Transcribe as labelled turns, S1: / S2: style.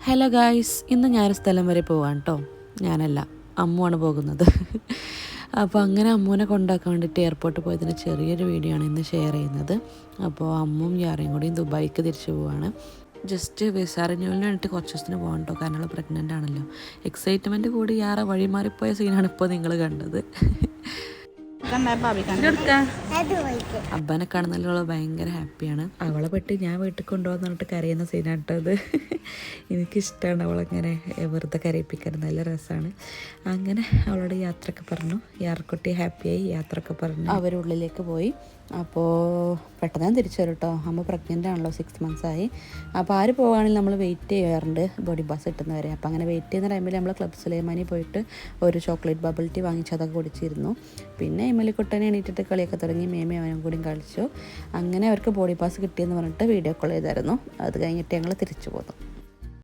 S1: Hello guys, ഇന്ന് ഞാനൊരു സ്ഥലം വരെ പോവാണ് കേട്ടോ. ഞാനല്ല, അമ്മുവാണ് പോകുന്നത്. അപ്പോൾ അങ്ങനെ അമ്മുവിനെ കൊണ്ടാക്കാൻ വേണ്ടിയിട്ട് എയർപോർട്ടിൽ പോയതിൻ്റെ ചെറിയൊരു വീഡിയോ ആണ് ഇന്ന് ഷെയർ ചെയ്യുന്നത്. അപ്പോൾ അമ്മും യാറയും കൂടി ദുബായിക്ക് തിരിച്ചു പോവാണ്. ജസ്റ്റ് വിസ റിന്യൂവലിന് വേണ്ടിയിട്ട് കുറച്ച് ദിവസത്തിന് പോകാൻ കേട്ടോ, കാരണം അവൾ പ്രഗ്നൻ്റ് ആണല്ലോ. എക്സൈറ്റ്മെൻറ്റ് കൂടി യാറ വഴിമാറിപ്പോയ സീനാണ് ഇപ്പോൾ നിങ്ങൾ കണ്ടത്. അബ്ബാനെ കാണുന്നതിലുള്ള ഭയങ്കര ഹാപ്പിയാണ്. അവളെ പെട്ടി ഞാൻ വീട്ടിൽ കൊണ്ടുപോകാന്ന് പറഞ്ഞിട്ട് കരയുന്ന സീനാട്ടോ അത്. എനിക്കിഷ്ടമാണ് അവളങ്ങനെ വെറുതെ കരയിപ്പിക്കാൻ, നല്ല രസമാണ്. അങ്ങനെ അവളോട് യാത്രയൊക്കെ പറഞ്ഞു, യാറക്കുട്ടി ഹാപ്പിയായി യാത്രയൊക്കെ പറഞ്ഞു അവരുള്ളിലേക്ക് പോയി. അപ്പോൾ പെട്ടെന്ന് ഞാൻ തിരിച്ചു വരും കേട്ടോ. അമ്മ പ്രഗ്നൻ്റ് ആണല്ലോ, 6 months ആയി. അപ്പോൾ ആര് പോകുകയാണെങ്കിൽ നമ്മൾ വെയിറ്റ് ചെയ്യാറുണ്ട് ബോഡി പാസ് കിട്ടുന്നവരെ. അപ്പോൾ അങ്ങനെ വെയിറ്റ് ചെയ്യുന്ന ടൈമിൽ നമ്മൾ ക്ലബ് സുലൈമാനി പോയിട്ട് ഒരു ചോക്ലേറ്റ് ബബിൾ ടീ വാങ്ങിച്ച് അതൊക്കെ കുടിച്ചിരുന്നു. പിന്നെ എമ്മലിക്കുട്ടനെ എണീറ്റിട്ട് കളിയൊക്കെ തുടങ്ങി. മേമയും അവനും കൂടി കളിച്ചു. അങ്ങനെ അവർക്ക് ബോഡി പാസ് കിട്ടിയെന്ന് പറഞ്ഞിട്ട് വീഡിയോ കോൾ ചെയ്തായിരുന്നു. അത് കഴിഞ്ഞിട്ട് ഞങ്ങൾ തിരിച്ചു പോന്നു.